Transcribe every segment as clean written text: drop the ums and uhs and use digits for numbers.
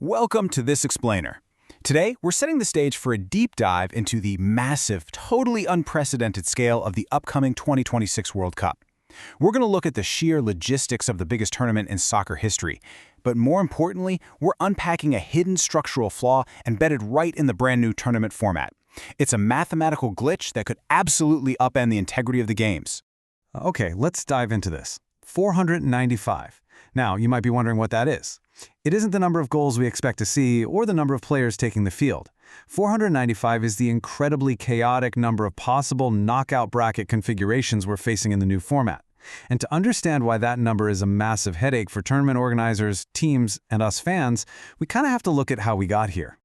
Welcome to This Explainer. Today, we're setting the stage for a deep dive into the massive, totally unprecedented scale of the upcoming 2026 World Cup. We're going to look at the sheer logistics of the biggest tournament in soccer history, but more importantly, we're unpacking a hidden structural flaw embedded right in the brand new tournament format. It's a mathematical glitch that could absolutely upend the integrity of the games. Okay, let's dive into this. 495. Now, you might be wondering what that is. It isn't the number of goals we expect to see or the number of players taking the field. 495 is the incredibly chaotic number of possible knockout bracket configurations we're facing in the new format. And to understand why that number is a massive headache for tournament organizers, teams, and us fans, we kind of have to look at how we got here.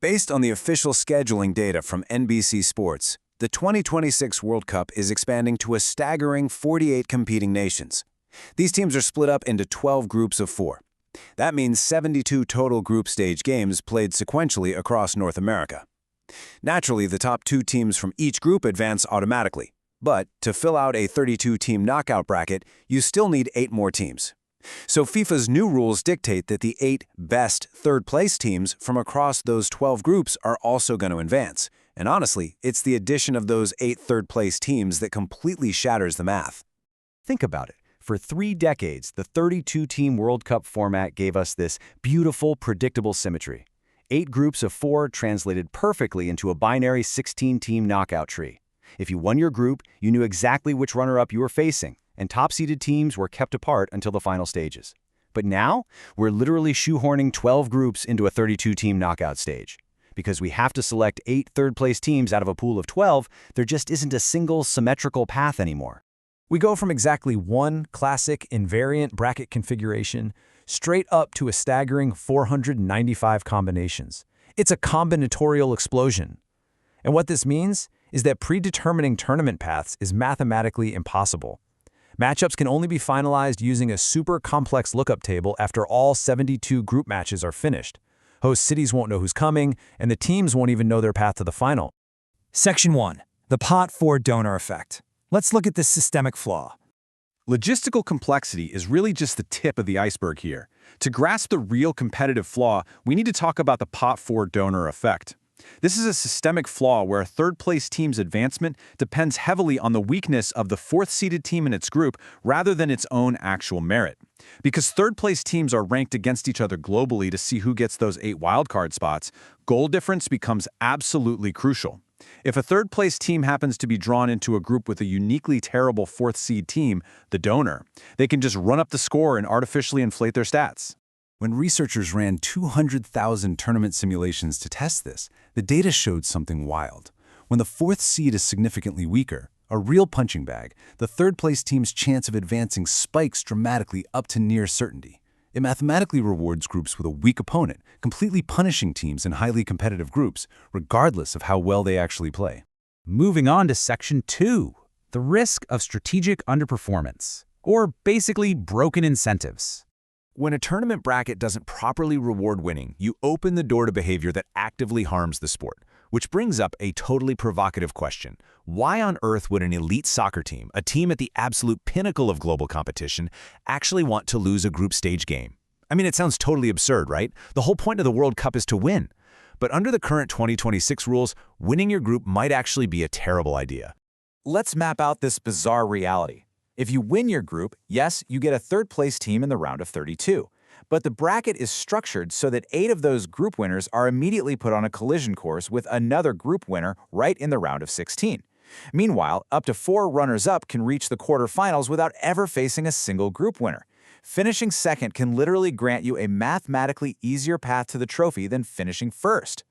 Based on the official scheduling data from NBC Sports, the 2026 World Cup is expanding to a staggering 48 competing nations. These teams are split up into 12 groups of 4. That means 72 total group stage games played sequentially across North America. Naturally, the top 2 teams from each group advance automatically, but to fill out a 32-team knockout bracket, you still need 8 more teams. So FIFA's new rules dictate that the 8 best third-place teams from across those 12 groups are also going to advance. And honestly, it's the addition of those 8 third-place teams that completely shatters the math. Think about it. For 3 decades, the 32-team World Cup format gave us this beautiful, predictable symmetry. 8 groups of 4 translated perfectly into a binary 16-team knockout tree. If you won your group, you knew exactly which runner-up you were facing, and top-seeded teams were kept apart until the final stages. But now, we're literally shoehorning 12 groups into a 32-team knockout stage. Because we have to select 8 third-place teams out of a pool of 12, there just isn't a single symmetrical path anymore. We go from exactly one classic invariant bracket configuration straight up to a staggering 495 combinations. It's a combinatorial explosion. And what this means is that predetermining tournament paths is mathematically impossible. Matchups can only be finalized using a super complex lookup table after all 72 group matches are finished. Host cities won't know who's coming, and the teams won't even know their path to the final. Section 1. The Pot 4 Donor Effect. Let's look at this systemic flaw. Logistical complexity is really just the tip of the iceberg here. To grasp the real competitive flaw, we need to talk about the Pot 4 donor effect. This is a systemic flaw where a third-place team's advancement depends heavily on the weakness of the 4th-seeded team in its group rather than its own actual merit. Because third-place teams are ranked against each other globally to see who gets those 8 wildcard spots, goal difference becomes absolutely crucial. If a third-place team happens to be drawn into a group with a uniquely terrible 4th-seed team, the donor, they can just run up the score and artificially inflate their stats. When researchers ran 200,000 tournament simulations to test this, the data showed something wild. When the 4th seed is significantly weaker, a real punching bag, the third-place team's chance of advancing spikes dramatically up to near certainty. It mathematically rewards groups with a weak opponent, completely punishing teams in highly competitive groups, regardless of how well they actually play. Moving on to Section 2, the risk of strategic underperformance, or basically broken incentives. When a tournament bracket doesn't properly reward winning, you open the door to behavior that actively harms the sport. Which brings up a totally provocative question. Why on earth would an elite soccer team, a team at the absolute pinnacle of global competition, actually want to lose a group stage game? I mean, it sounds totally absurd, right? The whole point of the World Cup is to win. But under the current 2026 rules, winning your group might actually be a terrible idea. Let's map out this bizarre reality. If you win your group, yes, you get a third-place team in the round of 32. But the bracket is structured so that 8 of those group winners are immediately put on a collision course with another group winner right in the round of 16. Meanwhile, up to 4 runners-up can reach the quarterfinals without ever facing a single group winner. Finishing second can literally grant you a mathematically easier path to the trophy than finishing first.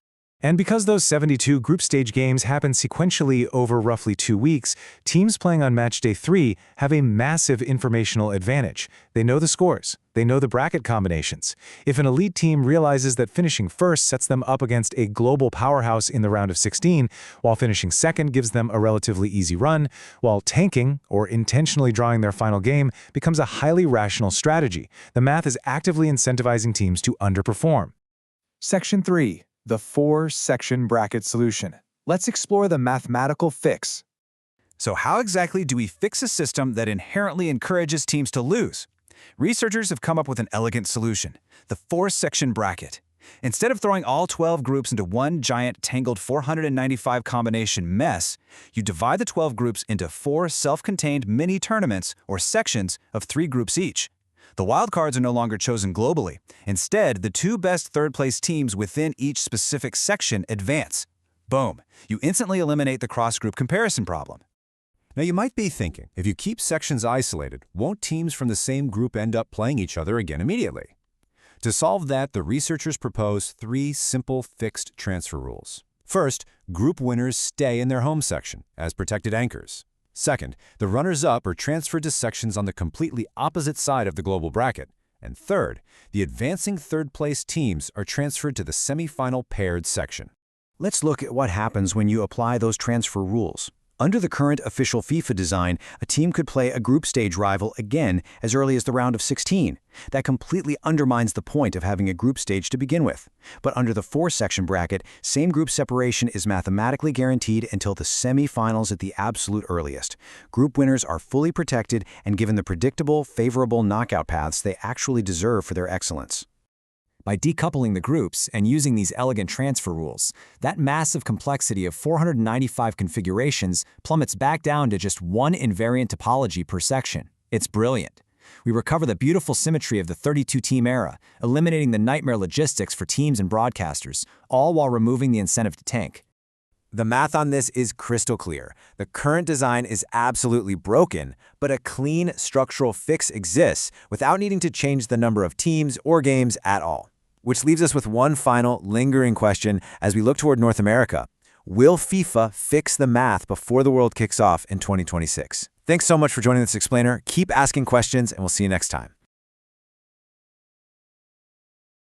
And because those 72 group stage games happen sequentially over roughly 2 weeks, teams playing on match day 3 have a massive informational advantage. They know the scores. They know the bracket combinations. If an elite team realizes that finishing first sets them up against a global powerhouse in the round of 16, while finishing second gives them a relatively easy run, while tanking, or intentionally drawing their final game, becomes a highly rational strategy. The math is actively incentivizing teams to underperform. Section 3. The 4-section bracket solution. Let's explore the mathematical fix. So how exactly do we fix a system that inherently encourages teams to lose? Researchers have come up with an elegant solution, the 4-section bracket. Instead of throwing all 12 groups into one giant tangled 495 combination mess, you divide the 12 groups into 4 self-contained mini-tournaments or sections of 3 groups each. The wildcards are no longer chosen globally. Instead, the 2 best third-place teams within each specific section advance. Boom! You instantly eliminate the cross-group comparison problem. Now you might be thinking, if you keep sections isolated, won't teams from the same group end up playing each other again immediately? To solve that, the researchers propose 3 simple fixed transfer rules. First, group winners stay in their home section as protected anchors. Second, the runners-up are transferred to sections on the completely opposite side of the global bracket. And third, the advancing third-place teams are transferred to the semifinal paired section. Let's look at what happens when you apply those transfer rules. Under the current official FIFA design, a team could play a group stage rival again as early as the round of 16. That completely undermines the point of having a group stage to begin with. But under the 4-section bracket, same group separation is mathematically guaranteed until the semi-finals at the absolute earliest. Group winners are fully protected and given the predictable, favorable knockout paths they actually deserve for their excellence. By decoupling the groups and using these elegant transfer rules, that massive complexity of 495 configurations plummets back down to just one invariant topology per section. It's brilliant. We recover the beautiful symmetry of the 32-team era, eliminating the nightmare logistics for teams and broadcasters, all while removing the incentive to tank. The math on this is crystal clear. The current design is absolutely broken, but a clean structural fix exists without needing to change the number of teams or games at all. Which leaves us with one final, lingering question as we look toward North America. Will FIFA fix the math before the World kicks off in 2026? Thanks so much for joining this explainer. Keep asking questions, and we'll see you next time.